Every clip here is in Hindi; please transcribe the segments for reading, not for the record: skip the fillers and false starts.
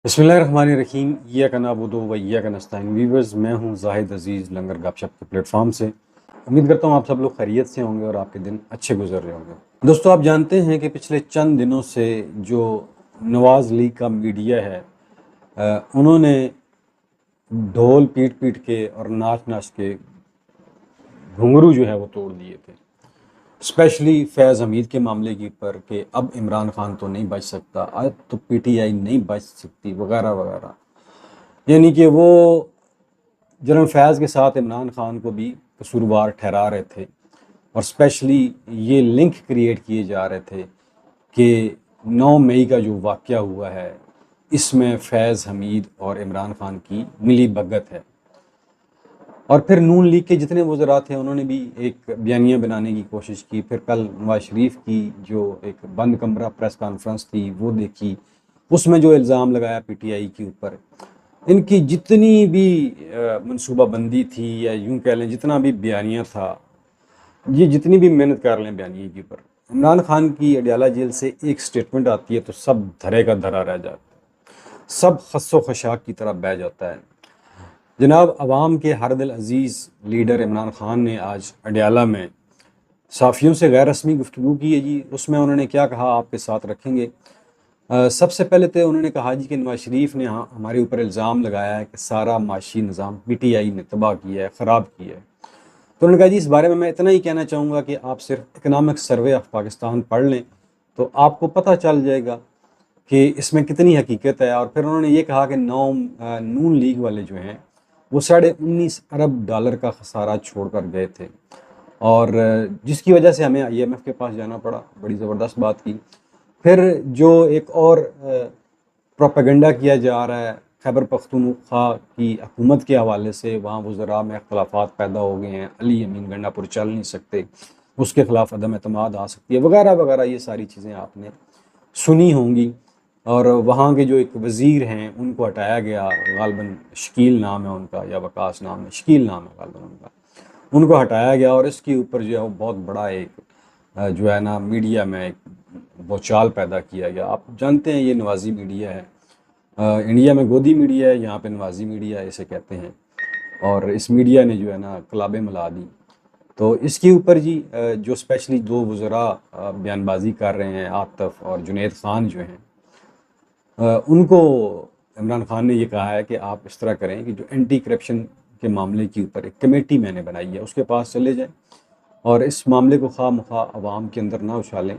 बिस्मिल्लाहिर्रहमानिर्रहीम। इय्याका नअबुदु व इय्याका नस्तईन। व्यूअर्स, मैं हूं जाहिद अजीज़ लंगर गपशप के प्लेटफॉर्म से। उम्मीद करता हूं आप सब लोग खैरियत से होंगे और आपके दिन अच्छे गुजर रहे होंगे। दोस्तों, आप जानते हैं कि पिछले चंद दिनों से जो नवाज़ लीग का मीडिया है, उन्होंने ढोल पीट पीट के और नाच नाच के घुंघरू जो है वो तोड़ दिए थे। स्पेशली फैज़ हमीद के मामले के ऊपर कि अब इमरान खान तो नहीं बच सकता, अब तो पीटीआई नहीं बच सकती, वगैरह वगैरह। यानी कि वो जनरल फैज़ के साथ इमरान खान को भी कसूरवार ठहरा रहे थे और स्पेशली ये लिंक क्रिएट किए जा रहे थे कि 9 मई का जो वाक़या हुआ है, इसमें फैज़ हमीद और इमरान खान की मिली भगत है। और फिर नून लीग के जितने वज़रा थे उन्होंने भी एक बयानिया बनाने की कोशिश की। फिर कल नवाज शरीफ की जो एक बंद कमरा प्रेस कॉन्फ्रेंस थी वो देखी, उसमें जो इल्ज़ाम लगाया पीटीआई के ऊपर, इनकी जितनी भी मनसूबाबंदी थी या यूं कह लें जितना भी बयानिया था, ये जितनी भी मेहनत कर लें बयानिए के ऊपर, इमरान खान की अडयाला जेल से एक स्टेटमेंट आती है तो सब धरे का धरा रह जाता है, सब खस्सो खशाक की तरह बह जाता है। जनाब, अवाम के हर दिल अजीज़ लीडर इमरान खान ने आज अडयाला में साफ़ियों से गैर रस्मी गुफ्तगू की है जी। उसमें उन्होंने क्या कहा आपके साथ रखेंगे। सबसे पहले तो उन्होंने कहा जी कि नवाज शरीफ ने हमारे ऊपर इल्ज़ाम लगाया है कि सारा माशी निज़ाम पीटीआई ने तबाह किया है, ख़राब किया है। तो उन्होंने कहा जी इस बारे में मैं इतना ही कहना चाहूँगा कि आप सिर्फ इकनॉमिक सर्वे ऑफ पाकिस्तान पढ़ लें तो आपको पता चल जाएगा कि इसमें कितनी हकीकत है। और फिर उन्होंने ये कहा कि नून लीग वाले जो हैं वो $19.5 अरब का खसारा छोड़ कर गए थे और जिसकी वजह से हमें IMF के पास जाना पड़ा। बड़ी ज़बरदस्त बात की। फिर जो एक और प्रोपेगेंडा किया जा रहा है खैबर पख्तूनख्वा की हुकूमत के हवाले से, वहाँ वज़रा में अख्तलाफात पैदा हो गए हैं, अली अमीन गंडापुर चल नहीं सकते, उसके ख़िलाफ़ अदम एतमाद आ सकती है, वगैरह वगैरह। ये सारी चीज़ें आपने सुनी होंगी। और वहाँ के जो एक वज़ीर हैं उनको हटाया गया, गालबन शकील नाम है उनका या वकास नाम है, शकील नाम है गालबन उनका, उनको हटाया गया। और इसके ऊपर जो है वो बहुत बड़ा एक जो है ना मीडिया में एक भूचाल पैदा किया गया। आप जानते हैं ये नवाजी मीडिया है, इंडिया में गोदी मीडिया है, यहाँ पे नवाजी मीडिया इसे कहते हैं। और इस मीडिया ने जो है ना कलाबे मिला दी। तो इसके ऊपर जी जो स्पेशली दो वज़रा बयानबाजी कर रहे हैं, आतिफ और जुनैद खान जो हैं, उनको इमरान खान ने ये कहा है कि आप इस तरह करें कि जो एंटी करप्शन के मामले के ऊपर एक कमेटी मैंने बनाई है उसके पास चले जाएं और इस मामले को खा मखा अवाम के अंदर ना उछालें।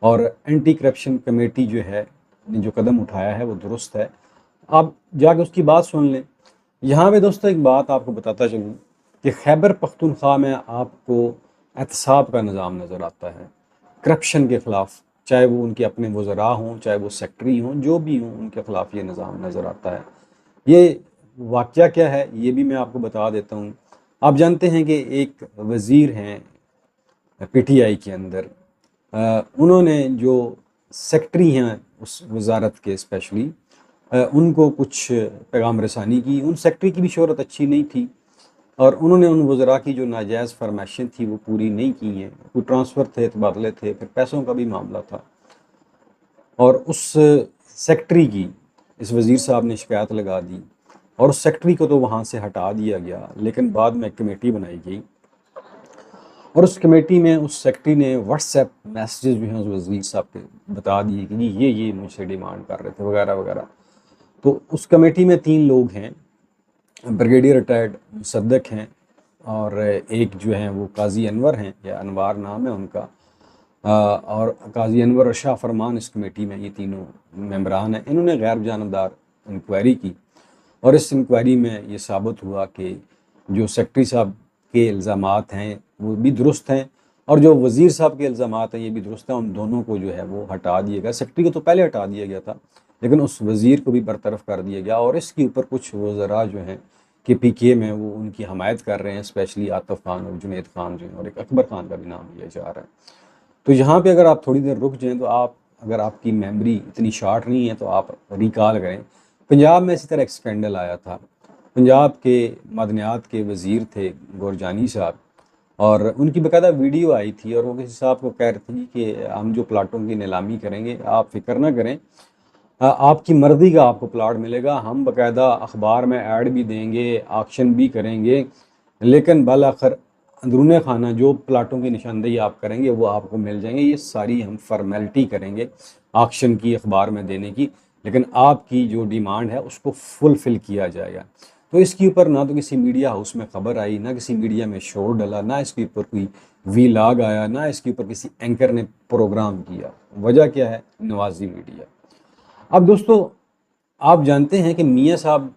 और एंटी करप्शन कमेटी जो है ने जो कदम उठाया है वो दुरुस्त है, आप जाके उसकी बात सुन लें। यहाँ पे दोस्तों एक बात आपको बताता चलूँ कि खैबर पख्तूनख्वा में आपको एहतसाब का निज़ाम नज़र आता है करप्शन के ख़िलाफ़, चाहे वो उनके अपने वज़रा हों, चाहे वो सेक्रेटरी हों, जो भी हों, उनके ख़िलाफ़ ये निज़ाम नज़र आता है। ये वाक़या क्या है ये भी मैं आपको बता देता हूँ। आप जानते हैं कि एक वज़ीर हैं पीटीआई के अंदर, उन्होंने जो सेक्रेटरी हैं उस वजारत के स्पेशली, उनको कुछ पैगाम रसानी की। उन सेक्रेटरी की भी शोहरत अच्छी नहीं थी और उन्होंने उन वज़रा की जो नाजायज़ फरमाइशें थी वो पूरी नहीं की हैं। कोई ट्रांसफ़र थे, तबादले थे, फिर पैसों का भी मामला था। और उस सेक्रेटरी की इस वज़ीर साहब ने शिकायत लगा दी और उस सेक्रेटरी को तो वहाँ से हटा दिया गया। लेकिन बाद में एक कमेटी बनाई गई और उस कमेटी में उस सेक्रेटरी ने व्हाट्सएप मैसेजेस जो हैं उस वज़ीर साहब के बता दिए कि ये मुझसे डिमांड कर रहे थे, वगैरह वगैरह। तो उस कमेटी में 3 लोग हैं, ब्रिगेडियर रिटायर्ड मुसद्दक हैं और एक जो हैं वो काजी अनवर हैं, या अनवार नाम है उनका। और काजी अनवर और शाह फरमान इस कमेटी में ये तीनों मेंबरान हैं। इन्होंने गैर जानबदार इंक्वायरी की और इस इंक्वायरी में ये साबित हुआ कि जो सेक्रेटरी साहब के इल्ज़ामात हैं वो भी दुरुस्त हैं और जो वज़ीर साहब के इल्ज़ामात हैं ये भी दुरुस्त हैं। उन दोनों को जो है वो हटा दिया गया। सेक्रेटरी को तो पहले हटा दिया गया था, लेकिन उस वज़ीर को भी बरतरफ कर दिया गया। और इसके ऊपर कुछ वज़रा जो हैं कि PK में वो उनकी हमायत कर रहे हैं, स्पेशली आतिफ खान और जुनैद खान जो हैं, और एक अकबर खान का भी नाम लिया जा रहा है। तो यहाँ पे अगर आप थोड़ी देर रुक जाएं तो आप, अगर आपकी मेमोरी इतनी शॉर्ट नहीं है तो आप रिकॉल करें, पंजाब में इसी तरह एक स्कैंडल आया था। पंजाब के मादनियात के वज़ीर थे गोरजानी साहब और उनकी बाकायदा वीडियो आई थी और वो किसी साहब को कह रहे थे कि हम जो प्लाटों की नीलामी करेंगे आप फिक्र ना करें, आपकी मर्ज़ी का आपको प्लाट मिलेगा, हम बाकायदा अखबार में ऐड भी देंगे, ऑक्शन भी करेंगे, लेकिन बालाखिर अंदरूने खाना जो प्लाटों की निशानदेही आप करेंगे वो आपको मिल जाएंगे। ये सारी हम फॉर्मेलिटी करेंगे ऑक्शन की, अखबार में देने की, लेकिन आपकी जो डिमांड है उसको फुलफ़िल किया जाएगा। तो इसके ऊपर ना तो किसी मीडिया हाउस में ख़बर आई, ना किसी मीडिया में शोर डला, ना इसके ऊपर कोई वीलॉग आया, ना इसके ऊपर किसी एंकर ने प्रोग्राम किया। वजह क्या है? नवाजी मीडिया। अब दोस्तों, आप जानते हैं कि मियाँ साहब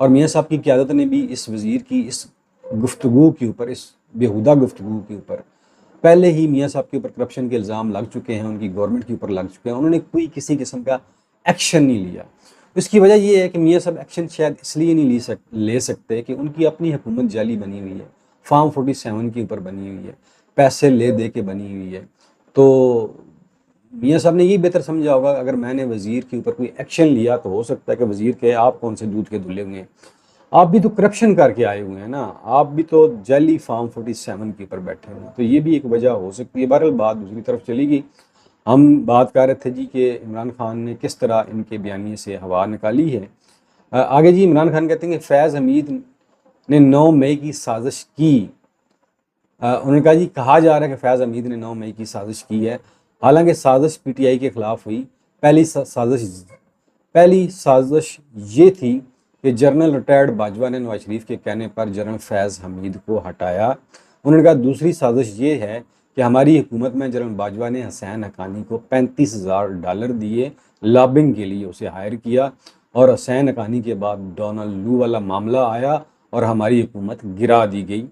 और मियाँ साहब की क़यादत ने भी इस वज़ीर की इस गुफ्तगू के ऊपर, इस बेहुदा गुफ्तगू के ऊपर, पहले ही मियाँ साहब के ऊपर करप्शन के इल्ज़ाम लग चुके हैं, उनकी गवर्नमेंट के ऊपर लग चुके हैं, उन्होंने कोई किसी किस्म का एक्शन नहीं लिया। इसकी वजह ये है कि मियाँ साहब एक्शन शायद इसलिए नहीं ले सकते कि उनकी अपनी हुकूमत जाली बनी हुई है, फार्म 47 के ऊपर बनी हुई है, पैसे ले दे के बनी हुई है। तो मियाँ साहब ने यही बेहतर समझा होगा, अगर मैंने वज़ीर के ऊपर कोई एक्शन लिया तो हो सकता है कि वज़ीर कहे आप कौन से दूध के धुले हुए हैं, आप भी तो करप्शन करके आए हुए हैं ना, आप भी तो जाली फार्म 47 के ऊपर बैठे हुए हैं। तो ये भी एक वजह हो सकती है। बहरहाल बात दूसरी तरफ चली गई। हम बात कर रहे थे जी कि इमरान खान ने किस तरह इनके बयानिए से हवा निकाली है। आगे जी इमरान खान कहते हैं कि फैज़ हमीद ने 9 मई की साजिश की। उन्होंने कहा जी, कहा जा रहा है कि फैज़ हमीद ने 9 मई की साजिश की है, हालांकि साजिश पीटीआई के ख़िलाफ़ हुई। पहली साजिश ये थी कि जनरल रिटायर्ड बाजवा ने नवाज शरीफ के कहने पर जनरल फैज़ हमीद को हटाया। उन्होंने कहा दूसरी साजिश ये है कि हमारी हुकूमत में जनरल बाजवा ने हुसैन हक्कानी को $35,000 दिए, लॉबिंग के लिए उसे हायर किया, और हुसैन हक्कानी के बाद डोनाल्ड लू वाला मामला आया और हमारी हुकूमत गिरा दी गई।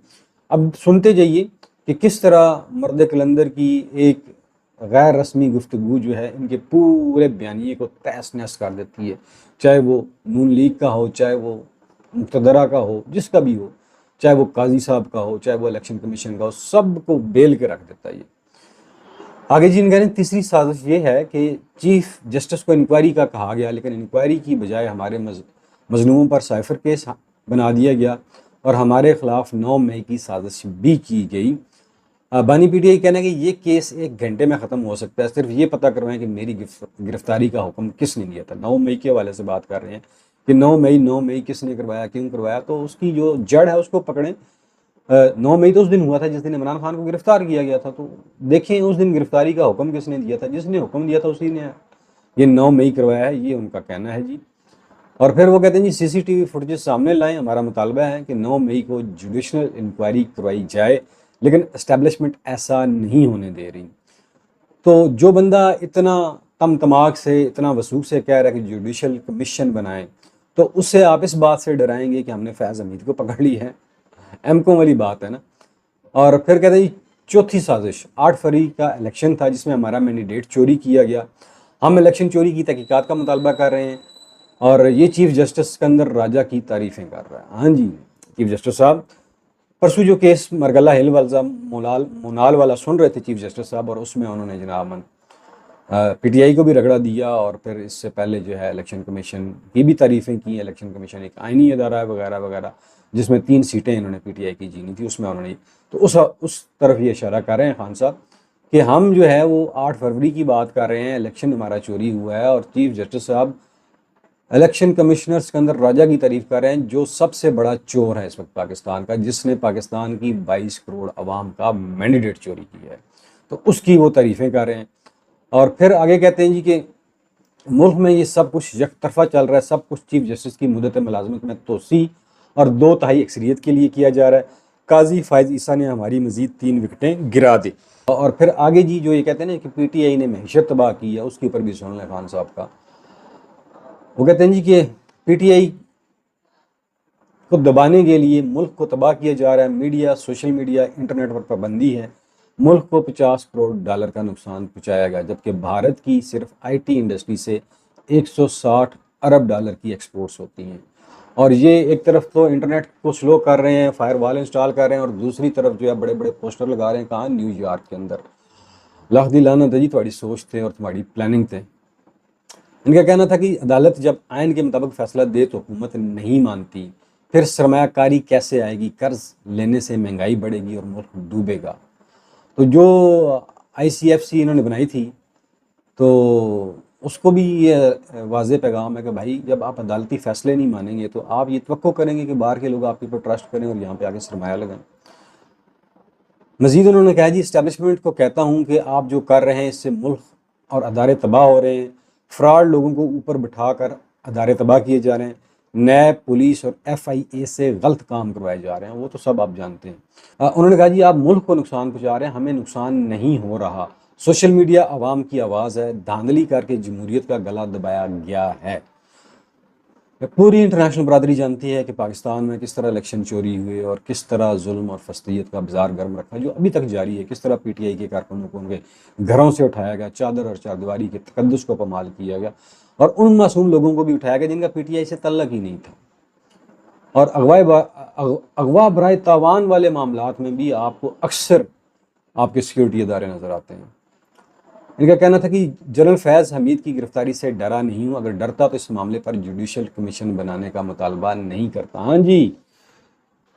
अब सुनते जाइए कि किस तरह मर्द कलंदर की एक गैर रस्मी गुफ्तगू जो है इनके पूरे बयानिए को तहस नहस कर देती है, चाहे वो नून लीग का हो, चाहे वो मुक़तदरा का हो, जिसका भी हो, चाहे वो काजी साहब का हो, चाहे वो इलेक्शन कमीशन का हो, सबको बेल के रख देता है ये। आगे जी कह रहे हैं तीसरी साजिश ये है कि चीफ जस्टिस को इंक्वायरी का कहा गया, लेकिन इंक्वायरी की बजाय हमारे मजलूमों पर साइफर केस बना दिया गया और हमारे ख़िलाफ़ 9 मई की साजिश भी की गई। बानी पीटीआई कहना है कि ये केस 1 घंटे में ख़त्म हो सकता है, सिर्फ ये पता करवाएं कि मेरी गिरफ्तारी का हुक्म किसने दिया था। 9 मई के हवाले से बात कर रहे हैं कि 9 मई किसने करवाया, क्यों करवाया, तो उसकी जो जड़ है उसको पकड़ें। 9 मई तो उस दिन हुआ था जिस दिन इमरान खान को गिरफ्तार किया गया था, तो देखें उस दिन गिरफ्तारी का हुक्म किसने दिया था। जिसने हुक्म दिया था उसी ने ये 9 मई करवाया है, ये उनका कहना है जी। और फिर वो कहते हैं जी सीसीटीवी फुटेज सामने लाएं, हमारा मुतालबा है कि 9 मई को जुडिशनल इंक्वायरी करवाई जाए, लेकिन एस्टेब्लिशमेंट ऐसा नहीं होने दे रही। तो जो बंदा इतना कम तमाक से, इतना वसूख से कह रहा है कि जुडिशल कमीशन बनाएं, तो उससे आप इस बात से डराएंगे कि हमने फैज़ हमीद को पकड़ ली है। एमको वाली बात है ना। और फिर कहते हैं चौथी साजिश, 8 फरवरी का इलेक्शन था जिसमें हमारा मैंडेट चोरी किया गया, हम इलेक्शन चोरी की तहकीकात का मुतालबा कर रहे हैं, और ये चीफ जस्टिस सिकंदर राजा की तारीफ़ें कर रहा है। हाँ जी, चीफ जस्टिस साहब परसों जो केस मरगला हिल वाला मोनाल वाला सुन रहे थे चीफ जस्टिस साहब, और उसमें उन्होंने जनाब पीटीआई को भी रगड़ा दिया, और फिर इससे पहले जो है इलेक्शन कमीशन की भी तारीफ़ें की। इलेक्शन कमीशन एक आइनी अदारा है वगैरह वगैरह, जिसमें 3 सीटें इन्होंने पीटीआई की जीनी थी, उसमें उन्होंने तो उस तरफ ये इशारा कर रहे हैं खान साहब कि हम जो है वो 8 फरवरी की बात कर रहे हैं, इलेक्शन हमारा चोरी हुआ है, और चीफ जस्टिस साहब इलेक्शन कमिश्नर सिकंदर राजा की तारीफ कर रहे हैं, जो सबसे बड़ा चोर है इस वक्त पाकिस्तान का, जिसने पाकिस्तान की 22 करोड़ आवाम का मैंडेट चोरी किया है, तो उसकी वो तारीफ़ें कर रहे हैं। और फिर आगे कहते हैं जी कि मुल्क में ये सब कुछ एक तरफा चल रहा है, सब कुछ चीफ जस्टिस की मुद्दत मुलाजमत में तोसी और 2/3 अक्सरियत के लिए किया जा रहा है। काजी फायज ईसा ने हमारी मजीद 3 विकेटें गिरा दी। और फिर आगे जी जो ये कहते हैं ना कि पीटीआई ने महशत तबाह की है, उसके ऊपर भी सुन लें खान साहब का। वो कहते हैं जी कि पीटीआई को दबाने के लिए मुल्क को तबाह किया जा रहा है, मीडिया, सोशल मीडिया, इंटरनेट पर पाबंदी है, मुल्क को $50 करोड़ का नुकसान पहुँचाया गया, जबकि भारत की सिर्फ आईटी इंडस्ट्री से $160 अरब की एक्सपोर्ट्स होती हैं। और ये एक तरफ तो इंटरनेट को स्लो कर रहे हैं, फायरवॉल इंस्टॉल कर रहे हैं, और दूसरी तरफ जो है बड़े बड़े पोस्टर लगा रहे हैं, कहाँ, न्यूयॉर्क के अंदर। लाख दी लानत है जी तुम्हारी सोच थे और तुम्हारी प्लानिंग थे। इनका कहना था कि अदालत जब आइन के मुताबिक फैसला दे तो हुकूमत नहीं मानती, फिर सरमायाकारी कैसे आएगी, कर्ज लेने से महंगाई बढ़ेगी और मुल्क डूबेगा। तो जो ICFC इन्होंने बनाई थी, तो उसको भी ये वाज़ेह पैगाम है कि भाई जब आप अदालती फ़ैसले नहीं मानेंगे तो आप ये तवक्को करेंगे कि बाहर के लोग आपके ऊपर ट्रस्ट करें और यहाँ पे आके सरमाया लगाएं। मज़ीद उन्होंने कहा जी इस्टेब्लिशमेंट को कहता हूँ कि आप जो कर रहे हैं इससे मुल्क और अदारे तबाह हो रहे हैं, फ्रॉड लोगों को ऊपर बिठा कर अदारे तबाह किए जा रहे हैं, नैब, पुलिस और FIA से गलत काम करवाए जा रहे हैं, वो तो सब आप जानते हैं। उन्होंने कहा जी आप मुल्क को नुकसान पहुँचा रहे हैं, हमें नुकसान नहीं हो रहा। सोशल मीडिया आवाम की आवाज़ है, धांधली करके जमहूरियत का गला दबाया गया है। पूरी इंटरनेशनल बरादरी जानती है कि पाकिस्तान में किस तरह इलेक्शन चोरी हुए और किस तरह जुल्म और फस्तैयत का बाजार गर्म रखा जो अभी तक जारी है, किस तरह PTI के कारकुनों को उनके घरों से उठाया गया, चादर और चारदीवारी के तकद्दुस को पमाल किया गया और उन मासूम लोगों को भी उठाया गया जिनका PTI से तल्लक ही नहीं था। और अगवा बराए तावान वाले मामलात में भी आपको अक्सर आपके सिक्योरिटी इदारे नज़र आते हैं। इनका कहना था कि जनरल फैज़ हमीद की गिरफ्तारी से डरा नहीं हूँ, अगर डरता तो इस मामले पर जुडिशल कमीशन बनाने का मुतालबा नहीं करता। हाँ जी,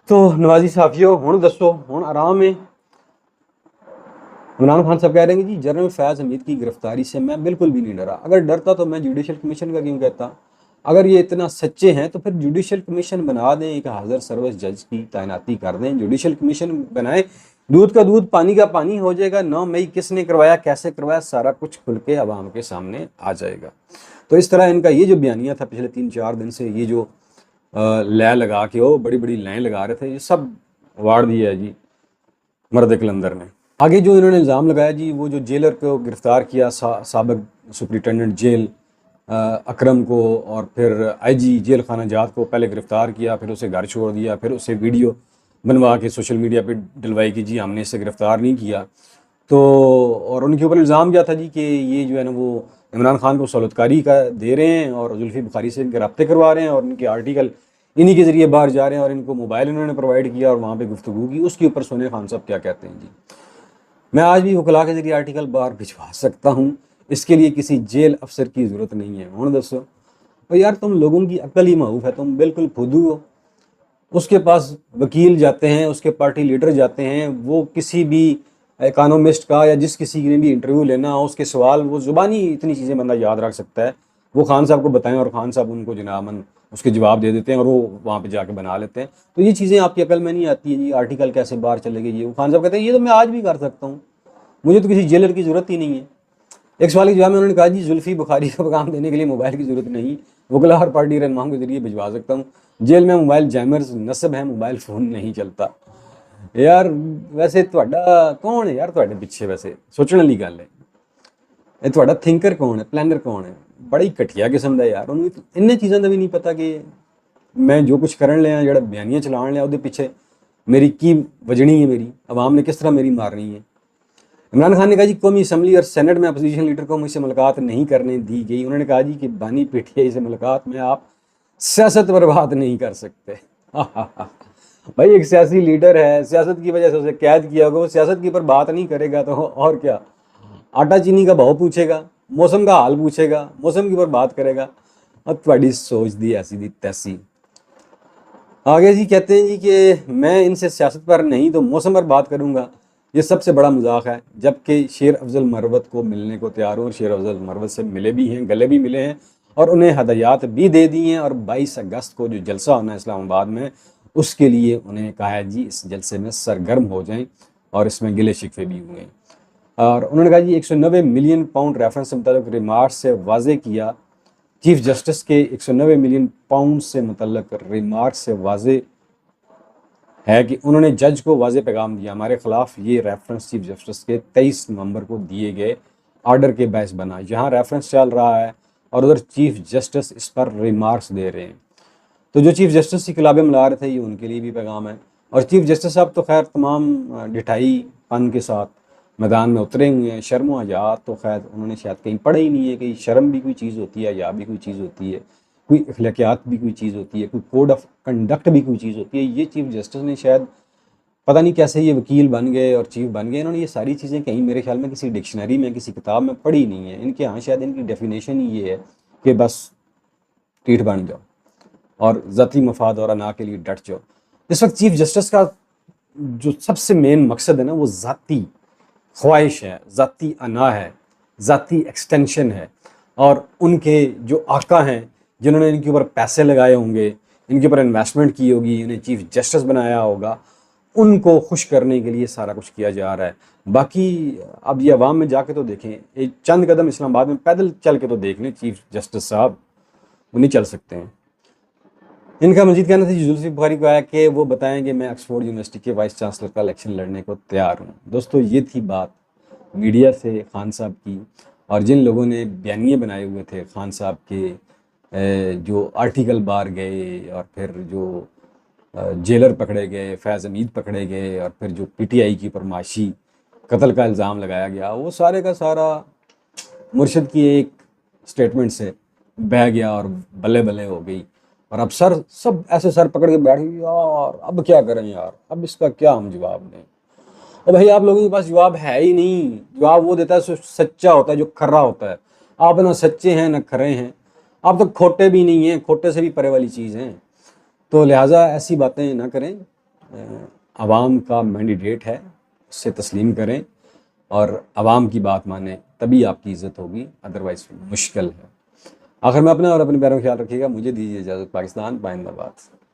तो नवाजी साफियों हुण दसो, हुण आराम है। इमरान खान साहब कह रहे हैं कि जी जनरल फैज़ हमीद की गिरफ्तारी से मैं बिल्कुल भी नहीं डरा, अगर डरता तो मैं जुडिशल कमीशन का क्यों कहता। अगर ये इतना सच्चे हैं तो फिर जुडिशल कमीशन बना दें, एक हाजिर सर्विस जज की तैनाती कर दें, जुडिशल कमीशन बनाए, दूध का दूध पानी का पानी हो जाएगा। 9 मई किसने करवाया, कैसे करवाया, सारा कुछ खुल के आवाम के सामने आ जाएगा। तो इस तरह इनका ये जो बयानिया था पिछले 3-4 दिन से, ये जो लय लगा के वो बड़ी बड़ी लाइन लगा रहे थे, ये सब वाड़ दिया है जी मर्द कलंदर ने। आगे जो इन्होंने इल्ज़ाम लगाया जी, वो जो जेलर को गिरफ्तार किया, साबिक सुपरिटेंडेंट जेल अकरम को, और फिर IG जेल खाना जात को पहले गिरफ्तार किया, फिर उसे घर छोड़ दिया, फिर उसे वीडियो बनवा के सोशल मीडिया पे डलवाई कि जी हमने इसे गिरफ़्तार नहीं किया। तो और उनके ऊपर इल्ज़ाम क्या था जी कि ये जो है ना वो इमरान खान को सहूलतकारी का दे रहे हैं और जुल्फ़ी बुखारी से इनके रब्ते करवा रहे हैं और इनके आर्टिकल इन्हीं के ज़रिए बाहर जा रहे हैं और इनको मोबाइल इन्होंने प्रोवाइड किया और वहाँ पर गुफ्तगू की। उसके ऊपर सोनिया खान साहब क्या कहते हैं जी, मैं आज भी वकला के ज़रिए आर्टिकल बाहर भिजवा सकता हूँ, इसके लिए किसी जेल अफसर की ज़रूरत नहीं है। हुण दसो तो यार तुम लोगों की अक्ल ही माऊफ है, तुम बिल्कुल फुदू हो। उसके पास वकील जाते हैं, उसके पार्टी लीडर जाते हैं, वो किसी भी इकोनॉमिस्ट का या जिस किसी ने भी इंटरव्यू लेना हो उसके सवाल, वो ज़ुबानी इतनी चीज़ें बंदा याद रख सकता है, वो खान साहब को बताएं और खान साहब उनको जनाबन उसके जवाब दे देते हैं और वो वहाँ पे जाके बना लेते हैं। तो ये चीज़ें आपकी अकल में नहीं आती है जी, आर्टिकल कैसे बाहर चलेगी, ये वो खान साहब कहते हैं ये तो मैं आज भी कर सकता हूँ, मुझे तो किसी जेलर की ज़रूरत ही नहीं है। एक सवाल के जवाब में उन्होंने कहा जी जुल्फ़ी बुखारी का पैगाम देने के लिए मोबाइल की ज़रूरत नहीं, वकला और पार्टी रहनुमाओं के ज़रिए भिजवा सकता हूँ, जेल में मोबाइल जैमर्स नस्ब है, मोबाइल फ़ोन नहीं चलता। यार वैसे ਤੁਹਾਡਾ कौन है यार ਤੁਹਾਡੇ ਪਿੱਛੇ, वैसे सोचने वाली गल है, ये ਤੁਹਾਡਾ थिंकर कौन है, प्लानर कौन है, बड़ा ही घटिया किस्म ਦਾ यार। ਉਹਨੂੰ इन्ने चीज़ों का भी नहीं पता कि मैं जो कुछ करन लिया ਜਿਹੜਾ ਬਿਆਨੀਆਂ ਚਲਾਣ ਲਿਆ ਉਹਦੇ ਪਿੱਛੇ मेरी की वजनी है, मेरी आवाम ने किस तरह मेरी मारनी है। इमरान खान ने कहा जी कौमी असम्बली और सेनेट में अपोजिशन लीडर को मुझसे मुलाकात नहीं करने दी गई। उन्होंने कहा जी कि बानी PTI से मुलाकात में आप सियासत बर्बाद नहीं कर सकते। भाई एक सियासी लीडर है, सियासत की वजह से उसे कैद किया होगा, वो सियासत के ऊपर बात नहीं करेगा तो और क्या, आटा चीनी का भाव पूछेगा, मौसम का हाल पूछेगा, मौसम के ऊपर बात करेगा। अब थोड़ी सोच दी ऐसी दी तैसी। आगे जी कहते हैं जी कि मैं इनसे सियासत पर नहीं तो मौसम पर बात करूंगा, ये सबसे बड़ा मजाक है। जबकि शेर अफजल मरवत को मिलने को तैयार हूँ और शेर अफजल मरवत से मिले भी हैं, गले भी मिले हैं और उन्हें हदायत भी दे दी हैं। और 22 अगस्त को जो जलसा होना है इस्लामाबाद में, उसके लिए उन्हें कहा है जी इस जलसे में सरगर्म हो जाएं और इसमें गिले शिकवे भी हुए। और उन्होंने कहा जी 190 मिलियन पाउंड रेफरेंस से मुतल्लिक रिमार्क से वाजे किया, चीफ जस्टिस के 190 मिलियन पाउंड से मुतल्लिक रिमार्क से वाजे है कि उन्होंने जज को वाजे पैगाम दिया, हमारे खिलाफ ये रेफरेंस चीफ जस्टिस के 23 नवंबर को दिए गए आर्डर के बहस बना। यहाँ रेफरेंस चल रहा है और उधर चीफ जस्टिस इस पर रिमार्क्स दे रहे हैं। तो जो चीफ जस्टिस की किलाबे मिला रहे थे ये उनके लिए भी पैगाम है। और चीफ जस्टिस साहब तो खैर तमाम डिठाई पन के साथ मैदान में उतरे हुए हैं। शर्म हया तो खैर उन्होंने शायद कहीं पढ़ा ही नहीं है कि शर्म भी कोई चीज़ होती है, या भी कोई चीज़ होती है, कोई अखलाकियात भी कोई चीज़ होती है, कोई कोड ऑफ कंडक्ट भी कोई चीज़ होती है। ये चीफ जस्टिस ने शायद पता नहीं कैसे ये वकील बन गए और चीफ बन गए, इन्होंने ये सारी चीज़ें कहीं मेरे ख्याल में किसी डिक्शनरी में किसी किताब में पढ़ी नहीं है। इनके यहाँ शायद इनकी डेफिनेशन ही ये है कि बस टीठ बन जाओ और ज़ाती मफाद और अना के लिए डट जाओ। इस वक्त चीफ जस्टिस का जो सबसे मेन मकसद है ना वो ज़ाती ख्वाहिश है, ज़ाती अना है, ज़ाती एक्सटेंशन है। और उनके जो आका हैं जिन्होंने इनके ऊपर पैसे लगाए होंगे, इनके ऊपर इन्वेस्टमेंट की होगी, इन्हें चीफ जस्टिस बनाया होगा, उनको खुश करने के लिए सारा कुछ किया जा रहा है। बाकी अब ये अवाम में जाके तो देखें, एक चंद कदम इस्लामाबाद में पैदल चल के तो देख लें चीफ जस्टिस साहब, वो नहीं चल सकते हैं। इनका मजीद कहना था जुल्फिकार बुखारी को आया कि वो बताएं कि मैं ऑक्सफोर्ड यूनिवर्सिटी के वाइस चांसलर का इलेक्शन लड़ने को तैयार हूँ। दोस्तों ये थी बात मीडिया से खान साहब की, और जिन लोगों ने बयानिए बनाए हुए थे खान साहब के, जो आर्टिकल बाहर गए और फिर जो जेलर पकड़े गए, फैज़ हमीद पकड़े गए, और फिर जो पीटीआई की फरमाइशी कत्ल का इल्ज़ाम लगाया गया, वो सारे का सारा मुर्शिद की एक स्टेटमेंट से बह गया और बल्ले बल्ले हो गई। और अब सर सब ऐसे सर पकड़ के बैठ गए, यार अब क्या करें यार, अब इसका क्या हम जवाब दें। और भाई आप लोगों के पास जवाब है ही नहीं। जवाब वो देता है जो सच्चा होता है, जो खरा होता है। आप ना सच्चे हैं ना खरे हैं, आप तो खोटे भी नहीं हैं, खोटे से भी परे वाली चीज़ हैं। तो लिहाजा ऐसी बातें ना करें। आवाम का मैंडेट है, उससे तस्लीम करें और आवाम की बात मानें, तभी आपकी इज़्ज़त होगी, अदरवाइज़ मुश्किल है। आखिर में अपना और अपने पैरों का ख्याल रखिएगा। मुझे दीजिए इजाज़त। पाकिस्तान जिंदाबाद।